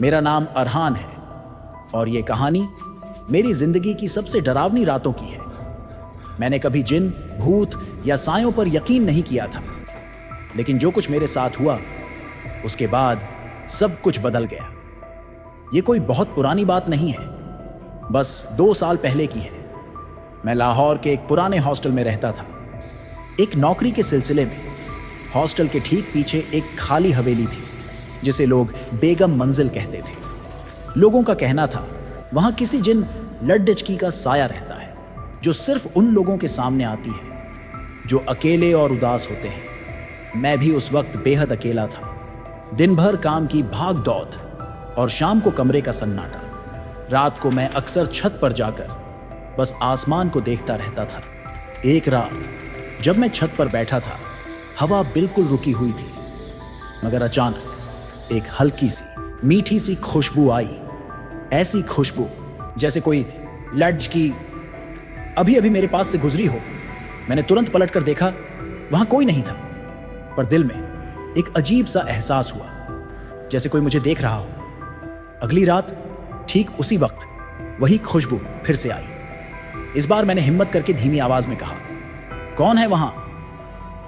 मेरा नाम अरहान है और ये कहानी मेरी जिंदगी की सबसे डरावनी रातों की है। मैंने कभी जिन, भूत या सायों पर यकीन नहीं किया था, लेकिन जो कुछ मेरे साथ हुआ उसके बाद सब कुछ बदल गया। ये कोई बहुत पुरानी बात नहीं है, बस 2 साल पहले की है। मैं लाहौर के एक पुराने हॉस्टल में रहता था। एक नौकरी के सिलसिले में हॉस्टल के ठीक पीछे एक खाली हवेली थी जिसे लोग बेगम मंजिल कहते थे। लोगों का कहना था वहां किसी जिन लड्डचकी का साया रहता है जो सिर्फ उन लोगों के सामने आती है जो अकेले और उदास होते हैं। मैं भी उस वक्त बेहद अकेला था। दिन भर काम की भाग दौड़ और शाम को कमरे का सन्नाटा। रात को मैं अक्सर छत पर जाकर बस आसमान को देखता रहता था। एक रात जब मैं छत पर बैठा था, हवा बिल्कुल रुकी हुई थी, मगर अचानक एक हल्की सी मीठी सी खुशबू आई। ऐसी खुशबू जैसे कोई लड्डचकी अभी अभी मेरे पास से गुजरी हो। मैंने तुरंत पलटकर देखा, वहां कोई नहीं था, पर दिल में एक अजीब सा एहसास हुआ जैसे कोई मुझे देख रहा हो। अगली रात ठीक उसी वक्त वही खुशबू फिर से आई। इस बार मैंने हिम्मत करके धीमी आवाज में कहा, कौन है वहां?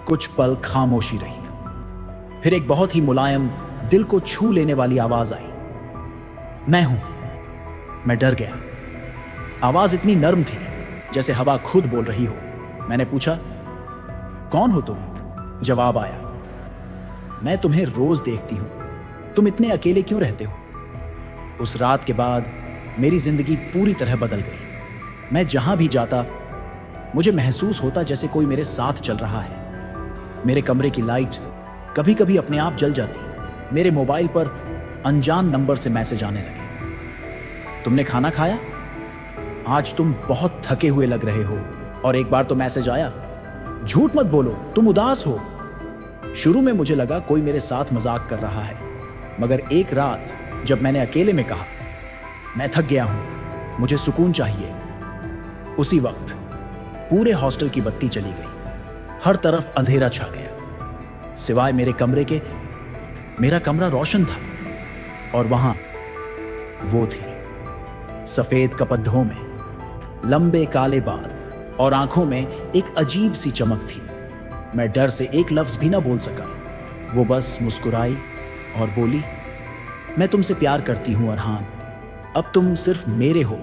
कुछ पल खामोशी रही। फिर एक बहुत ही मुलायम, दिल को छू लेने वाली आवाज आई, मैं हूं। मैं डर गया। आवाज इतनी नर्म थी जैसे हवा खुद बोल रही हो। मैंने पूछा, कौन हो तुम? जवाब आया, मैं तुम्हें रोज देखती हूं, तुम इतने अकेले क्यों रहते हो? उस रात के बाद मेरी जिंदगी पूरी तरह बदल गई। मैं जहां भी जाता मुझे महसूस होता जैसे कोई मेरे साथ चल रहा है। मेरे कमरे की लाइट कभी कभी अपने आप जल जाती। मेरे मोबाइल पर अनजान नंबर से मैसेज आने लगे, तुमने खाना खाया? आज तुम बहुत थके हुए लग रहे हो। और एक बार तो मैसेज आया, झूठ मत बोलो, तुम उदास हो। शुरू में मुझे लगा कोई मेरे साथ मजाक कर रहा है, मगर एक रात जब मैंने अकेले में कहा, मैं थक गया हूं, मुझे सुकून चाहिए, उसी वक्त पूरे हॉस्टल की बत्ती चली गई। हर तरफ अंधेरा छा गया, सिवाय मेरे कमरे के। मेरा कमरा रोशन था और वहां वो थी, सफेद कपड़ों में, लंबे काले बाल और आंखों में एक अजीब सी चमक थी। मैं डर से एक लफ्ज भी ना बोल सका। वो बस मुस्कुराई और बोली, मैं तुमसे प्यार करती हूं अरहान, अब तुम सिर्फ मेरे हो।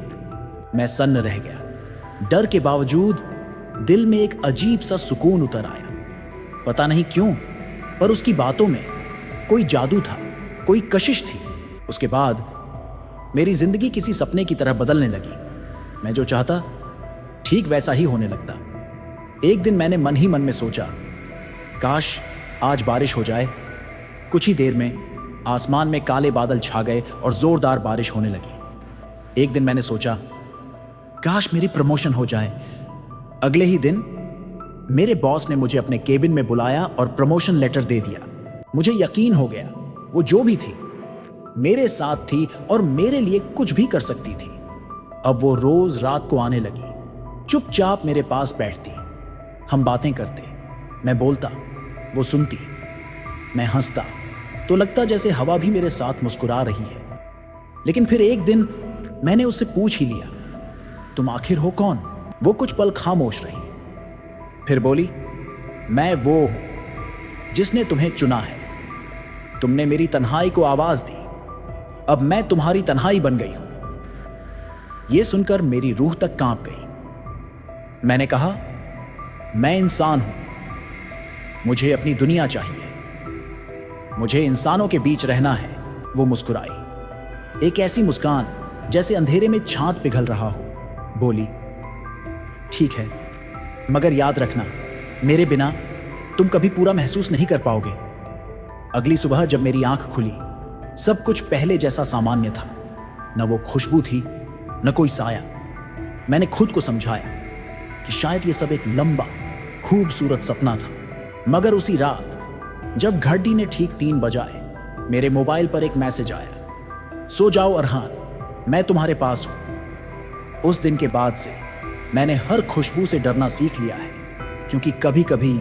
मैं सन्न रह गया। डर के बावजूद दिल में एक अजीब सा सुकून उतर आया। पता नहीं क्यों, पर उसकी बातों में कोई जादू था, कोई कशिश थी। उसके बाद मेरी जिंदगी किसी सपने की तरह बदलने लगी। मैं जो चाहता ठीक वैसा ही होने लगता। एक दिन मैंने मन ही मन में सोचा, काश आज बारिश हो जाए। कुछ ही देर में आसमान में काले बादल छा गए और जोरदार बारिश होने लगी। एक दिन मैंने सोचा, काश मेरी प्रमोशन हो जाए। अगले ही दिन मेरे बॉस ने मुझे अपने केबिन में बुलाया और प्रमोशन लेटर दे दिया। मुझे यकीन हो गया वो जो भी थी मेरे साथ थी और मेरे लिए कुछ भी कर सकती थी। अब वो रोज रात को आने लगी, चुपचाप मेरे पास बैठती, हम बातें करते, मैं बोलता, वो सुनती, मैं हंसता तो लगता जैसे हवा भी मेरे साथ मुस्कुरा रही है। लेकिन फिर एक दिन मैंने उससे पूछ ही लिया, तुम आखिर हो कौन? वो कुछ पल खामोश रही, फिर बोली, मैं वो हूं जिसने तुम्हें चुना है। तुमने मेरी तन्हाई को आवाज दी, अब मैं तुम्हारी तन्हाई बन गई हूं। यह सुनकर मेरी रूह तक कांप गई। मैंने कहा, मैं इंसान हूं, मुझे अपनी दुनिया चाहिए, मुझे इंसानों के बीच रहना है। वो मुस्कुराई, एक ऐसी मुस्कान जैसे अंधेरे में छात पिघल रहा हो। बोली, ठीक है, मगर याद रखना, मेरे बिना तुम कभी पूरा महसूस नहीं कर पाओगे। अगली सुबह जब मेरी आंख खुली, सब कुछ पहले जैसा सामान्य था। न वो खुशबू थी, न कोई साया। मैंने खुद को समझाया कि शायद ये सब एक लंबा, खूबसूरत सपना था। मगर उसी रात जब घड़ी ने ठीक 3 बजाए, मेरे मोबाइल पर एक मैसेज आया, सो जाओ अरहान, मैं तुम्हारे पास हूं। उस दिन के बाद से मैंने हर खुशबू से डरना सीख लिया है, क्योंकि कभी कभी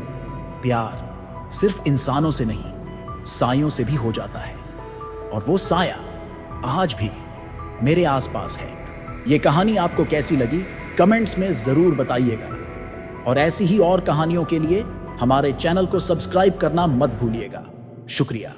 प्यार सिर्फ इंसानों से नहीं, सायों से भी हो जाता है। और वो साया आज भी मेरे आसपास है। ये कहानी आपको कैसी लगी कमेंट्स में जरूर बताइएगा, और ऐसी ही और कहानियों के लिए हमारे चैनल को सब्सक्राइब करना मत भूलिएगा। शुक्रिया।